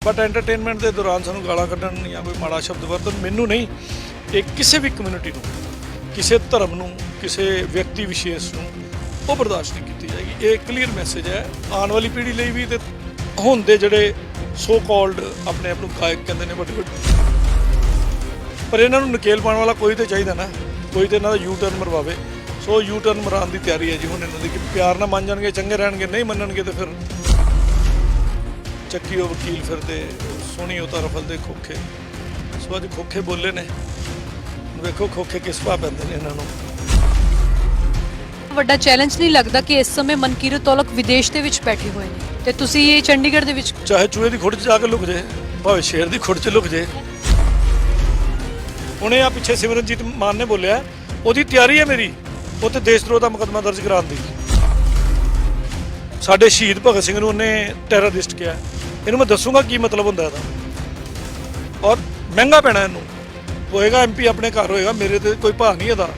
But entertainment के दौरान सानू गालां कड्ढण या कोई माड़ा शब्द वरतन मैनू नहीं, एक किसी भी कम्यूनिटी नूं, किसी धर्म नूं, किसी व्यक्ति विशेष नूं वो बर्दाश्त नहीं की जाएगी। ये क्लीयर मैसेज है आने वाली पीढ़ी ਲਈ भी, तो हुण दे ਜਿਹੜੇ सो कॉल्ड अपने आप ਨੂੰ गायक ਕਹਿੰਦੇ ਨੇ ਵੱਡੇ ਵੱਡੇ, पर ਇਹਨਾਂ ਨੂੰ ਨਕੇਲ ਪਾਉਣ ਵਾਲਾ ਕੋਈ ਤੇ ਚਾਹੀਦਾ ਨਾ, ਕੋਈ ਤੇ ਇਹਨਾਂ ਦਾ ਯੂ ਟਰਨ ਮਰਵਾਵੇ। ਸੋ ਯੂ ਟਰਨ ਮਰਾਉਣ ਦੀ ਤਿਆਰੀ ਹੈ ਜੀ ਹੁਣ ਇਹਨਾਂ ਦੀ, ਕਿ ਪਿਆਰ ਨਾਲ ਮੰਨ ਜਾਣਗੇ ਚੰਗੇ ਰਹਿਣਗੇ, ਨਹੀਂ ਮੰਨਣਗੇ ਤੇ ਫਿਰ ਚੱਕੀ ਉਹ ਵਕੀਲ ਫਿਰਦੇ ਸੋਹਣੀ ਉਹ ਤਾਂ ਰਫਲ ਦੇ ਖੋਖੇ। ਸੋ ਅੱਜ ਖੋਖੇ ਬੋਲੇ ਨੇ, ਵੇਖੋ ਖੋਖੇ ਕਿਸ ਭਾਅ ਪੈਂਦੇ ਨੇ ਇਹਨਾਂ ਨੂੰ। ਵੱਡਾ ਚੈਲੰਜ ਨਹੀਂ ਲੱਗਦਾ ਕਿ ਇਸ ਸਮੇਂ ਮਨਕੀਰਤ ਔਲਖ ਵਿਦੇਸ਼ ਦੇ ਵਿੱਚ ਬੈਠੇ ਹੋਏ ਨੇ ਤੇ ਤੁਸੀਂ ਇਹ ਚੰਡੀਗੜ੍ਹ ਦੇ ਵਿੱਚ, ਚਾਹੇ ਚੂਹੇ ਦੀ ਖੁੱਡ 'ਚ ਜਾ ਕੇ ਲੁਕ ਜੇ, ਭਾਵੇਂ ਸ਼ੇਰ ਦੀ ਖੁੱਡ 'ਚ ਲੁਕ ਜੇ। ਹੁਣੇ ਆ ਪਿੱਛੇ ਸਿਮਰਨਜੀਤ ਮਾਨ ਨੇ ਬੋਲਿਆ, ਉਹਦੀ ਤਿਆਰੀ ਹੈ ਮੇਰੀ ਉੱਥੇ ਦੇਸ਼ ਧਰੋਹ ਦਾ ਮੁਕੱਦਮਾ ਦਰਜ ਕਰਾਉਣ ਦੀ। ਸਾਡੇ ਸ਼ਹੀਦ ਭਗਤ ਸਿੰਘ ਨੂੰ ਉਹਨੇ ਟੈਰਰਿਸਟ ਕਿਹਾ, ਇਹਨੂੰ ਮੈਂ ਦੱਸੂਗਾ ਕੀ ਮਤਲਬ ਹੁੰਦਾ ਇਹਦਾ, ਔਰ ਮਹਿੰਗਾ ਪੈਣਾ ਇਹਨੂੰ। ਹੋਏਗਾ ਐਮਪੀ ਆਪਣੇ ਘਰ ਹੋਏਗਾ, ਮੇਰੇ ਤੇ ਕੋਈ ਭਾਅ ਨਹੀਂ ਇਹਦਾ।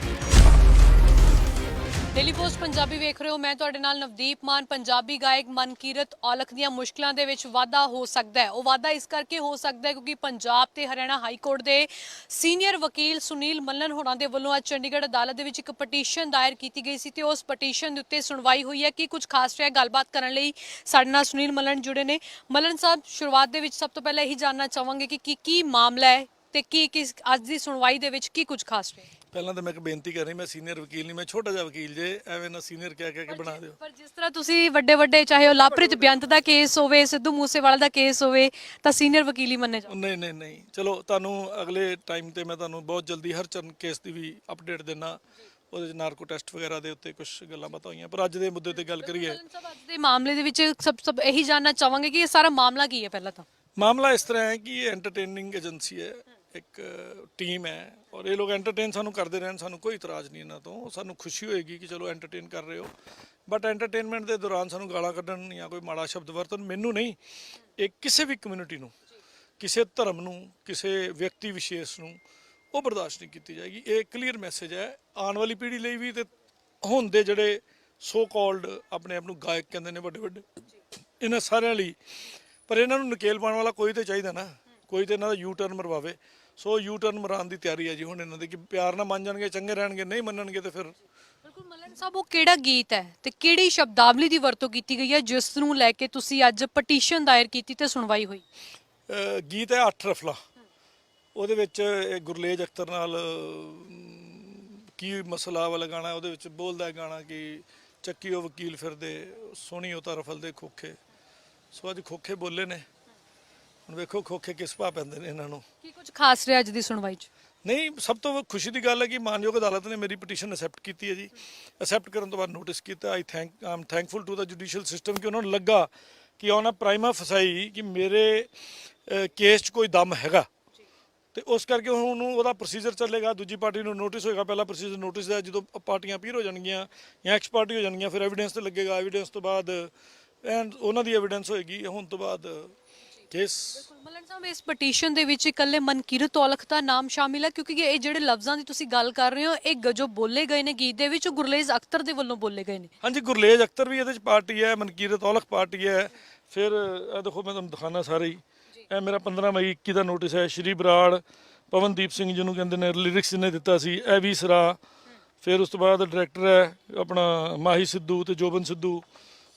ਡੇਲੀ ਪੋਸਟ ਪੰਜਾਬੀ ਵੇਖ ਰਹੇ ਹੋ, ਮੈਂ ਤੁਹਾਡੇ ਨਾਲ ਨਵਦੀਪ ਮਾਨ। ਪੰਜਾਬੀ ਗਾਇਕ ਮਨਕੀਰਤ ਔਲਖ ਦੀਆਂ ਮੁਸ਼ਕਲਾਂ ਦੇ ਵਿੱਚ ਵਾਧਾ ਹੋ ਸਕਦਾ ਹੈ। ਉਹ ਵਾਧਾ ਇਸ ਕਰਕੇ ਹੋ ਸਕਦਾ ਹੈ ਕਿਉਂਕਿ ਪੰਜਾਬ ਤੇ ਹਰਿਆਣਾ ਹਾਈ ਕੋਰਟ ਦੇ ਸੀਨੀਅਰ ਵਕੀਲ ਸੁਨੀਲ ਮੱਲਨ ਹੋਰਾਂ ਦੇ ਵੱਲੋਂ ਅੱਜ ਚੰਡੀਗੜ੍ਹ ਅਦਾਲਤ ਦੇ ਵਿੱਚ ਇੱਕ ਪਟੀਸ਼ਨ ਦਾਇਰ ਕੀਤੀ ਗਈ ਸੀ ਤੇ ਉਸ ਪਟੀਸ਼ਨ ਦੇ ਉੱਤੇ ਸੁਣਵਾਈ ਹੋਈ ਹੈ। ਕੀ ਕੁਝ ਖਾਸ ਰਿਹਾ, ਗੱਲਬਾਤ ਕਰਨ ਲਈ ਸਾਡੇ ਨਾਲ ਸੁਨੀਲ ਮੱਲਨ ਜੁੜੇ ਨੇ। ਮੱਲਨ ਸਾਹਿਬ, ਸ਼ੁਰੂਆਤ ਦੇ ਵਿੱਚ ਸਭ ਤੋਂ ਪਹਿਲਾਂ ਇਹੀ ਜਾਣਨਾ ਚਾਹਾਂਗੇ ਕਿ ਕੀ ਮਾਮਲਾ ਹੈ ਤੇ ਕੀ ਅੱਜ ਦੀ ਸੁਣਵਾਈ ਦੇ ਵਿੱਚ ਕੀ ਕੁਝ ਖਾਸ ਰਿਹਾ। ਪਹਿਲਾਂ ਤਾਂ ਮੈਂ ਇੱਕ ਬੇਨਤੀ ਕਰ ਰਹੀ, ਮੈਂ ਸੀਨੀਅਰ ਵਕੀਲ ਨਹੀਂ, ਮੈਂ ਛੋਟਾ ਜਿਹਾ ਵਕੀਲ ਜੇ, ਐਵੇਂ ਨਾ ਸੀਨੀਅਰ ਕਹਿ ਕੇ ਬਣਾ ਦਿਓ। ਪਰ ਜਿਸ ਤਰ੍ਹਾਂ ਤੁਸੀਂ ਵੱਡੇ ਚਾਹੇ ਉਹ ਲਾਪ੍ਰਿਤ ਬੇਅੰਤ ਦਾ ਕੇਸ ਹੋਵੇ, ਸਿੱਧੂ ਮੂਸੇਵਾਲਾ ਦਾ ਕੇਸ ਹੋਵੇ, ਤਾਂ ਸੀਨੀਅਰ ਵਕੀਲ ਹੀ ਮੰਨੇ ਜਾਂਦੇ। ਨਹੀਂ, ਚਲੋ ਤੁਹਾਨੂੰ ਅਗਲੇ ਟਾਈਮ ਤੇ ਮੈਂ ਤੁਹਾਨੂੰ ਬਹੁਤ ਜਲਦੀ ਹਰ ਚਰਨ ਕੇਸ ਦੀ ਵੀ ਅਪਡੇਟ ਦੇਣਾ। ਉਹਦੇ 'ਚ ਨਾਰਕੋ ਟੈਸਟ ਵਗੈਰਾ ਦੇ ਉੱਤੇ ਕੁਝ ਗੱਲਾਂ ਬਾਤਾਂ ਹੋਈਆਂ, ਪਰ ਅੱਜ ਦੇ ਮੁੱਦੇ ਤੇ ਗੱਲ ਕਰੀਏ। ਅੱਜ ਦੇ ਮਾਮਲੇ ਦੇ ਵਿੱਚ ਸਭ ਇਹੀ ਜਾਣਨਾ ਚਾਹਾਂਗੇ ਕਿ ਇਹ ਸਾਰਾ ਮਾਮਲਾ ਕੀ ਹੈ। ਪਹਿਲਾਂ ਤਾਂ ਮਾਮਲਾ ਇਸ ਤਰ੍ਹਾਂ ਹੈ ਕਿ ਇਹ ਐਂਟਰਟੇਨਿੰਗ ਏਜੰਸੀ ਹੈ, ਇੱਕ ਟੀਮ ਹੈ, ਔਰ ਇਹ ਲੋਕ ਐਂਟਰਟੇਨ ਸਾਨੂੰ ਕਰਦੇ ਰਹਿਣ, ਸਾਨੂੰ ਕੋਈ ਇਤਰਾਜ਼ ਨਹੀਂ ਇਹਨਾਂ ਤੋਂ। ਸਾਨੂੰ ਖੁਸ਼ੀ ਹੋਏਗੀ ਕਿ ਚਲੋ ਐਂਟਰਟੇਨ ਕਰ ਰਹੇ ਹੋ, ਬਟ ਐਂਟਰਟੇਨਮੈਂਟ ਦੇ ਦੌਰਾਨ ਸਾਨੂੰ ਗਾਲਾਂ ਕੱਢਣ ਜਾਂ ਕੋਈ ਮਾੜਾ ਸ਼ਬਦ ਵਰਤਨ ਮੈਨੂੰ ਨਹੀਂ, ਇਹ ਕਿਸੇ ਵੀ ਕਮਿਊਨਿਟੀ ਨੂੰ, ਕਿਸੇ ਧਰਮ ਨੂੰ, ਕਿਸੇ ਵਿਅਕਤੀ ਵਿਸ਼ੇਸ਼ ਨੂੰ ਉਹ ਬਰਦਾਸ਼ਤ ਨਹੀਂ ਕੀਤੀ ਜਾਏਗੀ। ਇਹ ਕਲੀਅਰ ਮੈਸੇਜ ਹੈ ਆਉਣ ਵਾਲੀ ਪੀੜ੍ਹੀ ਲਈ ਵੀ, ਤੇ ਹੁਣ ਦੇ ਜਿਹੜੇ ਸੋ ਕਾਲਡ ਆਪਣੇ ਆਪ ਨੂੰ ਗਾਇਕ ਕਹਿੰਦੇ ਨੇ ਵੱਡੇ ਵੱਡੇ, ਇਹਨਾਂ ਸਾਰਿਆਂ ਲਈ। ਪਰ ਇਹਨਾਂ ਨੂੰ ਨਕੇਲ ਪਾਉਣ ਵਾਲਾ ਕੋਈ ਤੇ ਚਾਹੀਦਾ ਨਾ, ਕੋਈ ਤੇ ਇਹਨਾਂ ਦਾ ਯੂ ਟਰਨ ਮਰਵਾਵੇ। ਸੋ ਯੂ ਟਰਨ ਮਰਾਉਣ ਦੀ ਤਿਆਰੀ ਹੈ ਜੀ ਹੁਣ ਇਹਨਾਂ ਦੀ, ਕਿ ਪਿਆਰ ਨਾਲ ਮੰਨ ਜਾਣਗੇ ਚੰਗੇ ਰਹਿਣਗੇ, ਨਹੀਂ ਮੰਨਣਗੇ ਤੇ ਫਿਰ। ਬਿਲਕੁਲ ਮੱਲਨ ਸਾਹਿਬ, ਉਹ ਕਿਹੜਾ ਗੀਤ ਹੈ ਤੇ ਕਿਹੜੀ ਸ਼ਬਦਾਵਲੀ ਦੀ ਵਰਤੋਂ ਕੀਤੀ ਗਈ ਹੈ ਜਿਸ ਨੂੰ ਲੈ ਕੇ ਤੁਸੀਂ ਅੱਜ ਪਟੀਸ਼ਨ ਦਾਇਰ ਕੀਤੀ ਤੇ ਸੁਣਵਾਈ ਹੋਈ? ਗੀਤ ਹੈ 8 ਰਫਲਾ। ਉਹਦੇ ਵਿੱਚ ਗੁਰਲੇਜ ਅਖਤਰ ਨਾਲ ਕੀ ਮਸਲਾ ਵਾਲਾ ਗਾਣਾ, ਉਹਦੇ ਵਿੱਚ ਬੋਲਦਾ ਗਾਣਾ ਕਿ ਚੱਕੀ ਉਹ ਵਕੀਲ ਫਿਰਦੇ ਸੋਹਣੀ ਉਹ ਤਾਂ ਰਫਲ ਦੇ ਖੋਖੇ। ਸੋ ਅੱਜ ਖੋਖੇ ਬੋਲੇ ਨੇ, ਹੁਣ ਵੇਖੋ ਖੋਖੇ ਕਿਸ ਭਾਅ ਪੈਂਦੇ ਨੇ ਇਹਨਾਂ ਨੂੰ। ਕੀ ਕੁਝ ਖਾਸ ਰਿਹਾ ਅੱਜ ਦੀ ਸੁਣਵਾਈ 'ਚ? ਨਹੀਂ, ਸਭ ਤੋਂ ਖੁਸ਼ੀ ਦੀ ਗੱਲ ਹੈ ਕਿ ਮਾਨਯੋਗ ਅਦਾਲਤ ਨੇ ਮੇਰੀ ਪਟੀਸ਼ਨ ਅਸੈਪਟ ਕੀਤੀ ਹੈ ਜੀ। ਅਸੈਪਟ ਕਰਨ ਤੋਂ ਬਾਅਦ ਨੋਟਿਸ ਕੀਤਾ। I am thankful to the judicial system ਕਿ ਉਹਨਾਂ ਨੂੰ ਲੱਗਾ ਕਿ ਉਹਨਾਂ ਪ੍ਰਾਈਮਾ ਫਸਾਈ ਕਿ ਮੇਰੇ ਕੇਸ 'ਚ ਕੋਈ ਦਮ ਹੈਗਾ, ਤੇ ਉਸ ਕਰਕੇ ਹੁਣ ਉਹਦਾ ਪ੍ਰੋਸੀਜਰ ਚੱਲੇਗਾ। ਦੂਜੀ ਪਾਰਟੀ ਨੂੰ ਨੋਟਿਸ ਹੋਏਗਾ, ਪਹਿਲਾ ਪ੍ਰੋਸੀਜਰ ਨੋਟਿਸ ਦਾ, ਜਦੋਂ ਪਾਰਟੀਆਂ ਅਪੀਅਰ ਹੋ ਜਾਣਗੀਆਂ ਜਾਂ ਐਕਸ ਪਾਰਟੀ ਹੋ ਜਾਣਗੀਆਂ, ਫਿਰ ਐਵੀਡੈਂਸ ਤੇ ਲੱਗੇਗਾ। ਐਵੀਡੈਂਸ ਤੋਂ ਬਾਅਦ ਐਂਡ ਉਹਨਾਂ ਦੀ ਐਵੀਡੈਂਸ ਹੋਏਗੀ, ਹੁਣ ਤੋਂ ਬਾਅਦ ਕੇਸ। ਮੱਲਨ ਸਾਹਿਬ, ਇਸ ਪਟੀਸ਼ਨ ਦੇ ਵਿੱਚ ਇਕੱਲੇ ਮਨਕੀਰਤ ਔਲਖ ਦਾ ਨਾਮ ਸ਼ਾਮਿਲ ਹੈ ਕਿਉਂਕਿ ਇਹ ਜਿਹੜੇ ਲਫ਼ਜ਼ਾਂ ਦੀ ਤੁਸੀਂ ਗੱਲ ਕਰ ਰਹੇ ਹੋ, ਇਹ ਜੋ ਬੋਲੇ ਗਏ ਨੇ ਗੀਤ ਦੇ ਵਿੱਚ, ਉਹ ਗੁਰਲੇਜ ਅਖਤਰ ਦੇ ਵੱਲੋਂ ਬੋਲੇ ਗਏ ਨੇ। ਹਾਂਜੀ, ਗੁਰਲੇਜ ਅਖਤਰ ਵੀ ਇਹਦੇ 'ਚ ਪਾਰਟੀ ਹੈ, ਮਨਕੀਰਤ ਔਲਖ ਪਾਰਟੀ ਹੈ। ਫਿਰ ਇਹ ਦੇਖੋ, ਮੈਂ ਤੁਹਾਨੂੰ ਦਿਖਾਉਣਾ ਸਾਰੇ ਹੀ। ਇਹ ਮੇਰਾ 15 ਮਈ 21 ਦਾ ਨੋਟਿਸ ਹੈ। ਸ਼੍ਰੀ ਬਰਾੜ ਪਵਨਦੀਪ ਸਿੰਘ ਜਿਹਨੂੰ ਕਹਿੰਦੇ ਨੇ, ਲਿਰਿਕਸ ਜਿਹਨੇ ਦਿੱਤਾ ਸੀ, ਇਹ ਵੀ ਸਰਾ। ਫਿਰ ਉਸ ਤੋਂ ਬਾਅਦ ਡਾਇਰੈਕਟਰ ਹੈ ਆਪਣਾ ਮਾਹੀ ਸਿੱਧੂ ਤੇ ਜੋਬਨ ਸਿੱਧੂ।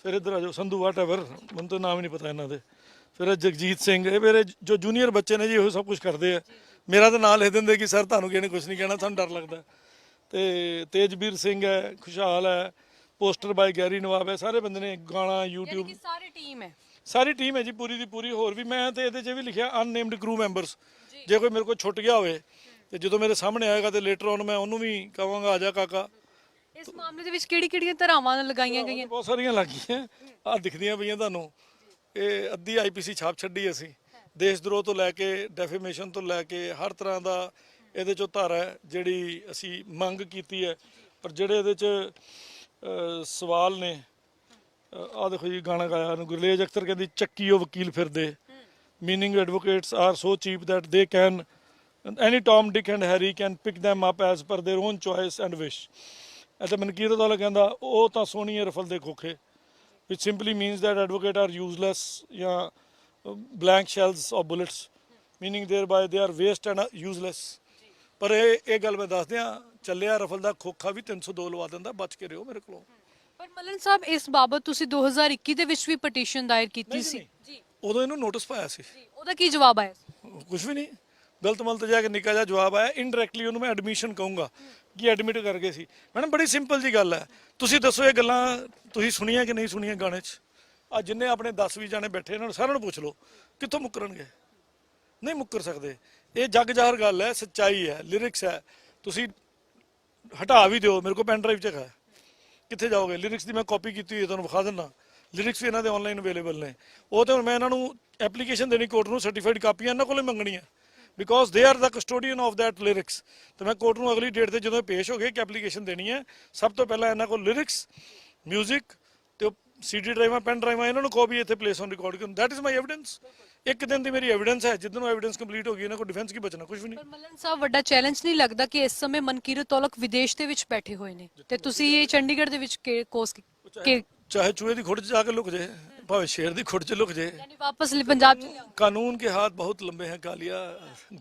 ਫਿਰ ਇੱਧਰ ਆ ਜਾਓ, ਸੰਧੂ ਵਾਟਐਵਰ, ਮੈਨੂੰ ਤਾਂ ਨਾਮ ਹੀ ਨਹੀਂ ਪਤਾ ਇਹਨਾਂ ਦੇ। ਫਿਰ ਜਗਜੀਤ ਸਿੰਘ, ਇਹ ਮੇਰੇ ਜੋ ਜੂਨੀਅਰ ਬੱਚੇ ਨੇ ਜੀ, ਉਹ ਸਭ ਕੁਝ ਕਰਦੇ ਆ। ਮੇਰਾ ਤਾਂ ਨਾਂ ਲਿਖ ਦਿੰਦੇ ਕਿ ਸਰ ਤੁਹਾਨੂੰ ਕਿਸੇ ਨੇ ਕੁਝ ਨਹੀਂ ਕਹਿਣਾ, ਸਾਨੂੰ ਡਰ ਲੱਗਦਾ। ਤੇ ਤੇਜਵੀਰ ਸਿੰਘ ਹੈ, ਖੁਸ਼ਹਾਲ ਹੈ, ਪੋਸਟਰ ਬਾਈ ਗੈਰੀ ਨਵਾਬ ਹੈ, ਸਾਰੇ ਬੰਦੇ ਨੇ ਗਾਣਾ YouTube। ਸਾਰੀ ਟੀਮ ਹੈ, ਸਾਰੀ ਟੀਮ ਹੈ ਜੀ, ਪੂਰੀ ਦੀ ਪੂਰੀ। ਹੋਰ ਵੀ ਮੈਂ ਤੇ ਇਹਦੇ 'ਚ ਵੀ ਲਿਖਿਆ ਅਨਨੇਮਡ ਕਰੂ ਮੈਂਬਰਸ। ਜੇ ਕੋਈ ਮੇਰੇ ਕੋਲ ਛੁੱਟ ਗਿਆ ਹੋਵੇ ਤੇ ਜਦੋਂ ਮੇਰੇ ਸਾਹਮਣੇ ਆਏਗਾ ਤੇ ਲੇਟਰ ਔਨ ਮੈਂ ਉਹਨੂੰ ਵੀ ਕਹਾਂਗਾ ਆ ਜਾ ਕਾਕਾ। ਇਸ ਮਾਮਲੇ ਦੇ ਵਿੱਚ ਕਿਹੜੀਆਂ ਧਾਰਾਵਾਂ ਲਗਾਈਆਂ ਗਈਆਂ? ਬਹੁਤ ਸਾਰੀਆਂ ਲੱਗੀਆਂ, ਆਹ ਦਿਖਦੀਆਂ ਪਈਆਂ ਤੁਹਾਨੂੰ। ਇਹ ਅੱਧੀ IPC ਛਾਪ ਛੱਡੀ ਅਸੀਂ, ਦੇਸ਼ ਧਰੋਹ ਤੋਂ ਲੈ ਕੇ ਡੈਫੇਮੇਸ਼ਨ ਤੋਂ ਲੈ ਕੇ ਹਰ ਤਰ੍ਹਾਂ ਦਾ ਇਹਦੇ 'ਚੋਂ ਧਾਰਾ ਹੈ ਜਿਹੜੀ ਅਸੀਂ ਮੰਗ ਕੀਤੀ ਹੈ। ਪਰ ਜਿਹੜੇ ਇਹਦੇ 'ਚ ਸਵਾਲ ਨੇ, ਆਹ ਦੇਖੋ ਜੀ, ਗਾਣਾ ਗਾਇਆ ਗੁਰਲੇਜ ਅਖਤਰ ਕਹਿੰਦੀ ਚੱਕੀ ਉਹ ਵਕੀਲ ਫਿਰਦੇ, meaning advocates are so cheap that they can, any Tom, Dick and Harry can pick them up as per their own choice and wish. ਅਤੇ ਮਨਕੀਰਤ ਵਾਲਾ ਕਹਿੰਦਾ ਉਹ ਤਾਂ ਸੋਹਣੀ ਰਫਲ ਦੇ ਖੋਖੇ, which simply means that advocate are useless ਜਾਂ blank shells or bullets, meaning thereby they are waste and useless. ਪਰ ਇਹ ਗੱਲ ਮੈਂ ਦੱਸ ਦਿਆਂ, ਚੱਲਿਆ ਰਫਲ ਦਾ ਖੋਖਾ ਵੀ 302 ਲਵਾ ਦਿੰਦਾ, ਬਚ ਕੇ ਰਿਓ ਮੇਰੇ ਕੋਲੋਂ। ਪਰ ਮੱਲਨ ਸਾਹਿਬ ਇਸ ਬਾਬਤ ਤੁਸੀਂ 2021 ਦੇ ਵਿੱਚ ਵੀ ਪਟੀਸ਼ਨ ਦਾਇਰ ਕੀਤੀ ਸੀ ਜੀ, ਉਦੋਂ ਇਹਨੂੰ ਨੋਟਿਸ ਪਾਇਆ ਸੀ। ਜੀ, ਉਹਦਾ ਕੀ ਜਵਾਬ ਆਇਆ ਸੀ? ਕੁਝ ਵੀ ਨਹੀਂ, ਗਲਤ ਮਲਤ ਜਾ ਕੇ ਨਿੱਕਾ ਜਿਹਾ ਜਵਾਬ ਆਇਆ। ਇਨਡਾਇਰੈਕਟਲੀ ਉਹਨੂੰ ਮੈਂ ਐਡਮਿਸ਼ਨ ਕਹੂੰਗਾ ਕਿ ਐਡਮਿਟ ਕਰ ਗਏ ਸੀ। ਮੈਡਮ ਬੜੀ ਸਿੰਪਲ ਜੀ ਗੱਲ ਹੈ, ਤੁਸੀਂ ਦੱਸੋ ਇਹ ਗੱਲਾਂ ਤੁਸੀਂ ਸੁਣੀਆਂ ਕਿ ਨਹੀਂ ਸੁਣੀਆਂ ਗਾਣੇ 'ਚ? ਆ ਜਿੰਨੇ ਆਪਣੇ 10-20 ਜਾਣੇ ਬੈਠੇ ਇਹਨਾਂ ਨੂੰ ਸਾਰਿਆਂ ਨੂੰ ਪੁੱਛ ਲਓ, ਕਿੱਥੋਂ ਮੁੱਕਰਨਗੇ? ਨਹੀਂ ਮੁੱਕਰ ਸਕਦੇ। ਇਹ ਜੱਗ ਜ਼ਾਹਰ ਗੱਲ ਹੈ, ਸੱਚਾਈ ਹੈ, ਲਿਰਿਕਸ ਹੈ। ਤੁਸੀਂ ਹਟਾ ਵੀ ਦਿਓ, ਮੇਰੇ ਕੋਲ ਪੈਨ ਡਰਾਈਵ 'ਚ ਹੈ, ਕਿੱਥੇ ਜਾਓਗੇ? ਲਿਰਿਕਸ ਦੀ ਮੈਂ ਕਾਪੀ ਕੀਤੀ ਹੋਈ ਹੈ, ਤੁਹਾਨੂੰ ਵਿਖਾ ਦਿੰਦਾ। ਲਿਰਿਕਸ ਵੀ ਇਹਨਾਂ ਦੇ ਆਨਲਾਈਨ ਅਵੇਲੇਬਲ ਨੇ। ਉਹ ਤੇ ਹੁਣ ਮੈਂ ਇਹਨਾਂ ਨੂੰ ਐਪਲੀਕੇਸ਼ਨ ਦੇਣੀ ਕੋਰਟ ਨੂੰ, ਸਰਟੀਫਾਈਡ ਕਾਪੀਆਂ ਇਹਨਾਂ ਕੋਲੇ ਮੰਗਣੀਆਂ, because they are the custodian of that lyrics. ਤੇ ਮੈਂ ਕੋਰਟ ਨੂੰ ਅਗਲੀ ਡੇਟ ਤੇ ਜਦੋਂ ਪੇਸ਼ ਹੋ ਗਏ ਇੱਕ ਐਪਲੀਕੇਸ਼ਨ ਦੇਣੀ ਹੈ। ਸਭ ਤੋਂ ਪਹਿਲਾਂ ਇਹਨਾਂ ਕੋਲ ਲਿਰਿਕਸ, ਮਿਊਜ਼ਿਕ ਤੇ ਸੀਡੀ ਡਰਾਈਵਾਂ, ਪੈਨ ਡਰਾਈਵਾਂ, ਇਹਨਾਂ ਨੂੰ ਕਹੋ ਵੀ ਇੱਥੇ ਪਲੇਸ ਔਨ ਰਿਕਾਰਡ ਕਰਨ। That is my evidence. ਇੱਕ ਦਿਨ ਦੀ ਮੇਰੀ ਐਵੀਡੈਂਸ ਹੈ, ਜਿੱਦਨ ਉਹ ਐਵੀਡੈਂਸ ਕੰਪਲੀਟ ਹੋ ਗਈ ਇਹਨਾਂ ਕੋਲ ਡਿਫੈਂਸ ਕੀ ਬਚਣਾ? ਕੁਝ ਵੀ ਨਹੀਂ। ਪਰ ਮੱਲਨ ਸਾਹਿਬ ਵੱਡਾ ਚੈਲੰਜ ਨਹੀਂ ਲੱਗਦਾ ਕਿ ਇਸ ਸਮੇਂ ਮਨਕੀਰਤ ਔਲਖ ਵਿਦੇਸ਼ ਦੇ ਵਿੱਚ ਬੈਠੇ ਹੋਏ ਨੇ ਤੇ ਤੁਸੀਂ ਇਹ ਚੰਡੀਗੜ੍ਹ ਦੇ ਵਿੱਚ ਕੋਸ ਚਾਹੇ ਚੂਹੇ ਦੀ ਖੁੱਡ 'ਚ ਜਾ ਕੇ ਲੁਕ ਜੇ, ਭਾਵੇਂ ਸ਼ੇਰ ਦੀ ਖੁੱਡ 'ਚ ਲੁਕ ਜੇ, यानी वापस पंजाब चले आओ। कानून के हाथ बहुत लंबे हैं कालिया,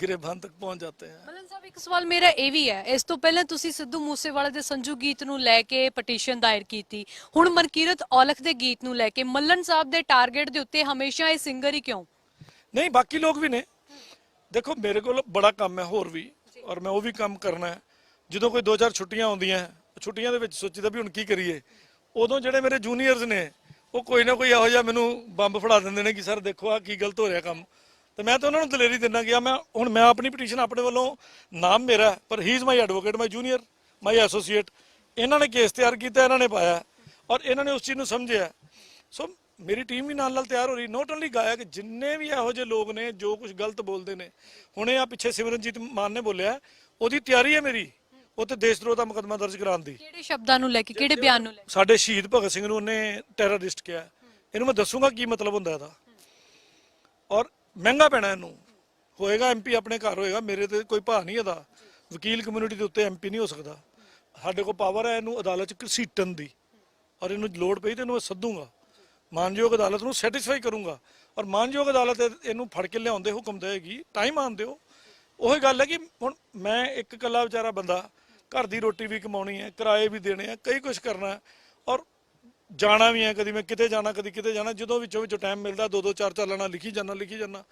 गिरेबान तक पहुंच जाते हैं। ਮਲਨ ਸਾਹਿਬ ਇੱਕ ਸਵਾਲ ਮੇਰਾ ਇਹ ਵੀ ਹੈ, ਇਸ ਤੋਂ ਪਹਿਲਾਂ ਤੁਸੀਂ ਸਿੱਧੂ ਮੂਸੇਵਾਲੇ ਦੇ ਸੰਜੂ ਗੀਤ ਨੂੰ ਲੈ ਕੇ ਪਟੀਸ਼ਨ ਦਾਇਰ ਕੀਤੀ, ਹੁਣ ਮਨਕੀਰਤ ਔਲਖ ਦੇ ਗੀਤ ਨੂੰ ਲੈ ਕੇ ਮੱਲਨ ਸਾਹਿਬ ਦੇ ਟਾਰਗੇਟ ਦੇ ਉੱਤੇ ਹਮੇਸ਼ਾ ਇਹ ਸਿੰਗਰ ਹੀ ਕਿਉਂ? ਨਹੀਂ ਬਾਕੀ ਲੋਕ ਵੀ ਨੇ। ਦੇਖੋ ਮੇਰੇ ਕੋਲ ਬੜਾ ਕੰਮ ਹੈ ਹੋਰ ਵੀ, ਔਰ ਮੈਂ ਉਹ ਵੀ ਕੰਮ ਕਰਨਾ ਹੈ। ਜਦੋਂ ਕੋਈ 2-4 ਛੁੱਟੀਆਂ ਆਉਂਦੀਆਂ, ਛੁੱਟੀਆਂ ਦੇ ਵਿੱਚ ਸੋਚੀਦਾ ਵੀ ਹੁਣ ਕੀ ਕਰੀਏ, ਉਦੋਂ ਜਿਹੜੇ ਮੇਰੇ ਜੂਨੀਅਰਸ ਨੇ ਉਹ ਕੋਈ ਨਾ ਕੋਈ ਇਹੋ ਜਿਹਾ ਮੈਨੂੰ ਬੰਬ ਫੜਾ ਦਿੰਦੇ ਨੇ ਕਿ ਸਰ ਦੇਖੋ ਆ ਕੀ ਗਲਤ ਹੋ ਰਿਹਾ ਕੰਮ। ਤੇ ਮੈਂ ਤਾਂ ਉਹਨਾਂ ਨੂੰ ਦਲੇਰੀ ਦਿੰਦਾ ਕਿ ਮੈਂ ਆਪਣੀ ਪਟੀਸ਼ਨ ਆਪਣੇ ਵੱਲੋਂ, ਨਾਮ ਮੇਰਾ, ਪਰ ਹੀ is my advocate, my junior, my associate. ਇਹਨਾਂ ਨੇ ਕੇਸ ਤਿਆਰ ਕੀਤਾ, ਇਹਨਾਂ ਨੇ ਪਾਇਆ, ਔਰ ਇਹਨਾਂ ਨੇ ਉਸ ਚੀਜ਼ ਨੂੰ ਸਮਝਿਆ। ਸੋ ਮੇਰੀ ਟੀਮ ਵੀ ਨਾਲ ਤਿਆਰ ਹੋ ਰਹੀ। ਨੋਟ ਓਨਲੀ ਗਾਇਕ, ਜਿੰਨੇ ਵੀ ਇਹੋ ਜਿਹੇ ਲੋਕ ਨੇ ਜੋ ਕੁਝ ਗਲਤ ਬੋਲਦੇ ਨੇ, ਹੁਣੇ ਆ ਪਿੱਛੇ ਸਿਮਰਨਜੀਤ ਮਾਨ ਨੇ ਬੋਲਿਆ, ਉਹਦੀ ਤਿਆਰੀ ਹੈ ਮੇਰੀ ਉੱਥੇ ਦੇਸ਼ ਦਰੋਹ ਦਾ ਮੁਕੱਦਮਾ ਦਰਜ ਕਰਾਉਣ ਦੀ। ਕਿਹੜੇ ਸ਼ਬਦਾਂ ਨੂੰ ਲੈ ਕੇ, ਕਿਹੜੇ ਬਿਆਨ ਨੂੰ ਲੈ ਕੇ? ਸਾਡੇ ਸ਼ਹੀਦ ਭਗਤ ਸਿੰਘ ਨੂੰ ਉਹਨੇ ਟੈਰਰਿਸਟ ਕਿਹਾ। ਇਹਨੂੰ ਮੈਂ ਦੱਸੂਗਾ ਕੀ ਮਤਲਬ ਹੁੰਦਾ ਇਹਦਾ, ਔਰ ਮਹਿੰਗਾ ਪੈਣਾ ਇਹਨੂੰ। ਹੋਏਗਾ ਐਮਪੀ ਆਪਣੇ ਘਰ ਹੋਏਗਾ, ਮੇਰੇ ਤੇ ਕੋਈ ਭਾਅ ਨਹੀਂ ਇਹਦਾ। ਵਕੀਲ ਕਮਿਊਨਿਟੀ ਦੇ ਉੱਤੇ ਐਮਪੀ ਨਹੀਂ ਹੋ ਸਕਦਾ। ਸਾਡੇ ਕੋਲ ਪਾਵਰ ਹੈ ਇਹਨੂੰ ਅਦਾਲਤ 'ਚ ਘਸੀਟਣ ਦੀ, ਔਰ ਇਹਨੂੰ ਲੋੜ ਪਈ ਤੇ ਇਹਨੂੰ ਮੈਂ ਸੱਦੂਗਾ, ਮਾਨਯੋਗ ਅਦਾਲਤ ਨੂੰ ਸੈਟੀਸਫਾਈ ਕਰੂੰਗਾ, ਔਰ ਮਾਨਯੋਗ ਅਦਾਲਤ ਇਹਨੂੰ ਫੜ ਕੇ ਲਿਆਉਂਦੇ ਹੁਕਮ ਦੇਗੀ। ਟਾਈਮ ਆਉਣ ਦਿਓ। ਉਹੀ ਗੱਲ ਹੈ ਕਿ ਹੁਣ ਮੈਂ ਇੱਕ ਇਕੱਲਾ ਵਿਚਾਰਾ ਬੰਦਾ, ਘਰ ਦੀ ਰੋਟੀ ਵੀ ਕਮਾਉਣੀ ਹੈ, ਕਿਰਾਏ ਵੀ ਦੇਣੇ ਆ, ਕਈ ਕੁਝ ਕਰਨਾ ਹੈ, ਔਰ ਜਾਣਾ ਵੀ ਹੈ। ਕਦੀ ਮੈਂ ਕਿਤੇ ਜਾਣਾ, ਕਦੀ ਕਿਤੇ ਜਾਣਾ। ਜਦੋਂ ਵਿੱਚੋਂ ਟਾਈਮ ਮਿਲਦਾ 2-2 4-4 ਲਾਣਾ ਲਿਖੀ ਜਾਣਾ।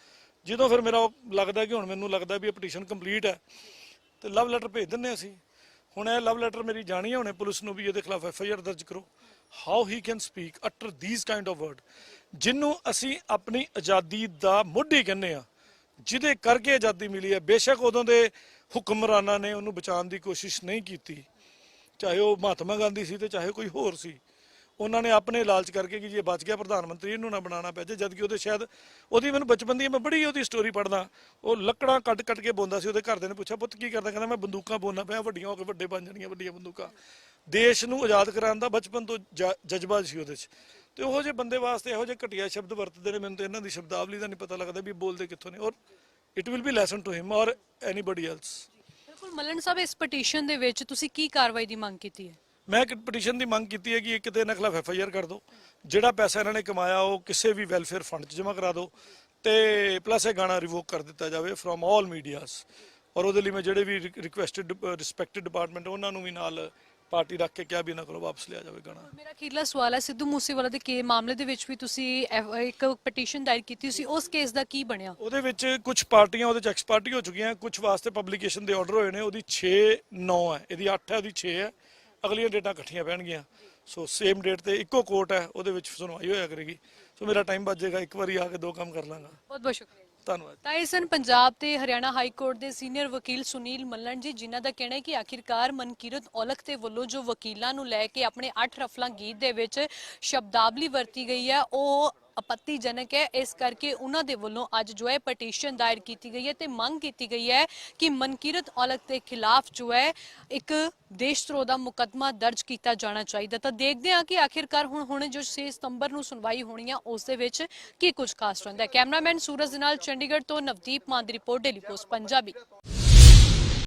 ਜਦੋਂ ਫਿਰ ਮੇਰਾ ਲੱਗਦਾ ਕਿ ਹੁਣ ਮੈਨੂੰ ਲੱਗਦਾ ਵੀ ਇਹ ਪਟੀਸ਼ਨ ਕੰਪਲੀਟ ਹੈ, ਤੇ ਲਵ ਲੈਟਰ ਭੇਜ ਦਿੰਦੇ ਅਸੀਂ। ਹੁਣ ਇਹ ਲਵ ਲੈਟਰ ਮੇਰੀ ਜਾਣੀ ਹੈ ਹੁਣੇ ਪੁਲਿਸ ਨੂੰ ਵੀ ਇਹਦੇ ਖਿਲਾਫ FIR ਦਰਜ ਕਰੋ। How he can speak utter this kind of word, ਜਿਹਨੂੰ ਅਸੀਂ ਆਪਣੀ ਆਜ਼ਾਦੀ ਦਾ ਮੋਢੀ ਕਹਿੰਦੇ ਆ, ਜਿਹਦੇ ਕਰਕੇ ਆਜ਼ਾਦੀ ਮਿਲੀ ਹੈ। ਬੇਸ਼ੱਕ ਉਦੋਂ ਦੇ ਹੁਕਮਰਾਨਾਂ ਨੇ ਉਹਨੂੰ ਬਚਾਉਣ ਦੀ ਕੋਸ਼ਿਸ਼ ਨਹੀਂ ਕੀਤੀ, ਚਾਹੇ ਉਹ ਮਹਾਤਮਾ ਗਾਂਧੀ ਸੀ ਤੇ ਚਾਹੇ ਕੋਈ ਹੋਰ ਸੀ। ਉਹਨਾਂ ਨੇ ਆਪਣੇ ਲਾਲਚ ਕਰਕੇ ਕਿ ਜੇ ਬਚ ਗਿਆ ਪ੍ਰਧਾਨ ਮੰਤਰੀ ਇਹਨੂੰ ਨਾ ਬਣਾਉਣਾ ਪੈ ਜਾਏ, ਜਦ ਕਿ ਉਹਦੇ ਸ਼ਾਇਦ ਉਹਦੀ ਮੈਨੂੰ ਬਚਪਨ ਦੀ ਮੈਂ ਬੜੀ ਉਹਦੀ ਸਟੋਰੀ ਪੜ੍ਹਦਾ, ਉਹ ਲੱਕੜਾਂ ਕੱਟ ਕੇ ਬੋਂਦਾ ਸੀ। ਉਹਦੇ ਘਰਦਿਆਂ ਨੇ ਪੁੱਛਿਆ ਪੁੱਤ ਕੀ ਕਰਦਾ, ਕਹਿੰਦਾ ਮੈਂ ਬੰਦੂਕਾਂ ਬੋਲਣਾ ਪਿਆ, ਵੱਡੀਆਂ ਹੋ ਕੇ ਵੱਡੇ ਬਣ ਜਾਣੀਆਂ ਵੱਡੀਆਂ ਬੰਦੂਕਾਂ। ਦੇਸ਼ ਨੂੰ ਆਜ਼ਾਦ ਕਰਾਉਣ ਦਾ ਬਚਪਨ ਤੋਂ ਜਜ਼ਬਾ ਸੀ ਉਹਦੇ 'ਚ। ਤੇ ਉਹੋ ਜਿਹੇ ਬੰਦੇ ਵਾਸਤੇ ਇਹੋ ਜਿਹੇ ਘਟੀਆ ਸ਼ਬਦ ਵਰਤਦੇ ਨੇ। ਮੈਨੂੰ ਤਾਂ ਇਹਨਾਂ ਦੀ ਸ਼ਬਦਾਵਲੀ ਦਾ ਨਹੀਂ ਪਤਾ ਲੱਗਦਾ ਵੀ ਬੋਲਦੇ ਕਿੱਥੋਂ ਨੇ, or it will be lesson to him or anybody else. ਬਿਲਕੁਲ ਮੱਲਨ ਸਾਹਿਬ, ਇਸ ਪਟੀਸ਼ਨ ਦੇ ਵਿੱਚ ਤੁਸੀਂ ਕੀ ਕਾਰਵਾਈ ਦੀ ਮੰਗ ਕੀਤੀ ਹੈ? ਮੈਂ ਇੱਕ ਪਟੀਸ਼ਨ ਦੀ ਮੰਗ ਕੀਤੀ ਹੈ ਕਿ ਇੱਕ ਤੇ ਇਹਨਾਂ ਖਿਲਾਫ FIR ਕਰ ਦਿਓ, ਜਿਹੜਾ ਪੈਸਾ ਇਹਨਾਂ ਨੇ ਕਮਾਇਆ ਉਹ ਕਿਸੇ ਵੀ ਵੈਲਫੇਅਰ ਫੰਡ 'ਚ ਜਮ੍ਹਾਂ ਕਰਾ ਦਿਓ, ਤੇ ਪਲੱਸ ਇਹ ਗਾਣਾ ਰਿਵੋਕ ਕਰ ਦਿੱਤਾ ਜਾਵੇ ਫਰੋਮ ਆਲ ਮੀਡੀਆਸ। ਔਰ ਉਹਦੇ ਲਈ ਮੈਂ ਜਿਹੜੇ ਵੀ ਰਿਕੁਐਸਟਡ ਰਿਸਪੈਕਟਡ ਡਿਪਾਰਟਮੈਂਟ ਉਹਨਾਂ ਨੂੰ ਵੀ ਨਾਲ ਪਾਰਟੀ ਰੱਖ ਕੇ ਕਿਹਾ ਵੀ ਇਹਨਾਂ ਕੋਲੋਂ ਵਾਪਸ ਲਿਆ ਜਾਵੇ ਗਾਣਾ। ਮੇਰਾ ਅਖੀਰਲਾ ਸਵਾਲ ਹੈ, ਸਿੱਧੂ ਮੂਸੇਵਾਲਾ ਦੇ ਮਾਮਲੇ ਦੇ ਵਿੱਚ ਵੀ ਤੁਸੀਂ ਇੱਕ ਪਟੀਸ਼ਨ ਦਾਇਰ ਕੀਤੀ ਸੀ, ਉਸ ਕੇਸ ਦਾ ਕੀ ਬਣਿਆ? ਉਹਦੇ ਵਿੱਚ ਕੁਝ ਪਾਰਟੀਆਂ ਉਹਦੇ 'ਚ ਐਕਸਪਾਰਟੀ ਹੋ ਚੁੱਕੀਆਂ, ਕੁਝ ਵਾਸਤੇ ਪਬਲੀਕੇਸ਼ਨ ਦੇ ਆਰਡਰ ਹੋਏ ਨੇ। ਉਹਦੀ 6/9 ਹੈ, ਇਹਦੀ 8 ਹੈ, ਉਹਦੀ 6 ਹੈ। ਅਗਲੀਆਂ ਡੇਟਾਂ ਇਕੱਠੀਆਂ ਪੈਣਗੀਆਂ। ਸੋ ਸੇਮ ਡੇਟ ਤੇ ਇੱਕੋ ਕੋਰਟ ਹੈ, ਉਹਦੇ ਵਿੱਚ ਸੁਣਵਾਈ ਹੋਇਆ ਕਰੇਗੀ। ਸੋ ਮੇਰਾ ਟਾਈਮ ਬਚ ਜਾਏਗਾ, ਇੱਕ ਵਾਰੀ ਆ ਕੇ 2 ਕੰਮ ਕਰ ਲਾਂਗਾ। ਬਹੁਤ ਬਹੁਤ ਸ਼ੁਕਰੀਆ, ਧੰਨਵਾਦ। ਤਾਂ ਇਹ ਸਨ ਪੰਜਾਬ ਤੇ ਹਰਿਆਣਾ ਹਾਈ ਕੋਰਟ ਦੇ ਸੀਨੀਅਰ ਵਕੀਲ ਸੁਨੀਲ ਮੱਲਣ ਜੀ, ਜਿਨ੍ਹਾਂ ਦਾ ਕਹਿਣਾ ਹੈ ਕਿ ਆਖਿਰਕਾਰ ਮਨਕੀਰਤ ਔਲਖ ਦੇ ਵੱਲੋਂ ਜੋ ਵਕੀਲਾਂ ਨੂੰ ਲੈ ਕੇ ਆਪਣੇ 8 ਰਫਲਾਂ ਗੀਤ ਦੇ ਵਿੱਚ ਸ਼ਬਦਾਵਲੀ ਵਰਤੀ ਗਈ ਹੈ ਉਹ ਆਪੱਤੀਜਨਕ ਹੈ। ਇਸ ਕਰਕੇ ਉਹਨਾਂ ਦੇ ਵੱਲੋਂ ਅੱਜ ਜੋ ਹੈ ਪਟੀਸ਼ਨ ਦਾਇਰ ਕੀਤੀ ਗਈ ਹੈ ਤੇ ਮੰਗ ਕੀਤੀ ਗਈ ਹੈ ਕਿ ਮਨਕੀਰਤ ਔਲਖ ਦੇ ਖਿਲਾਫ ਜੋ ਹੈ ਇੱਕ ਦੇਸ਼ ਧਰੋਹ ਦਾ ਮੁਕੱਦਮਾ ਦਰਜ ਕੀਤਾ ਜਾਣਾ ਚਾਹੀਦਾ। ਤਾਂ ਦੇਖਦੇ ਹਾਂ ਕਿ ਆਖਿਰਕਾਰ ਹੁਣ ਜੋ 6 ਸਤੰਬਰ ਨੂੰ ਸੁਣਵਾਈ ਹੋਣੀ ਆ ਉਸ ਦੇ ਵਿੱਚ ਕੀ ਕੁਝ ਖਾਸ ਰਹਿੰਦਾ ਹੈ। ਕੈਮਰਾਮੈਨ ਸੂਰਜ ਦੇ ਨਾਲ ਚੰਡੀਗੜ੍ਹ ਤੋਂ ਨਵਦੀਪ ਮਾਨ ਦੀ ਰਿਪੋਰਟ, ਡੇਲੀ ਪੋਸਟ ਪੰਜਾਬੀ।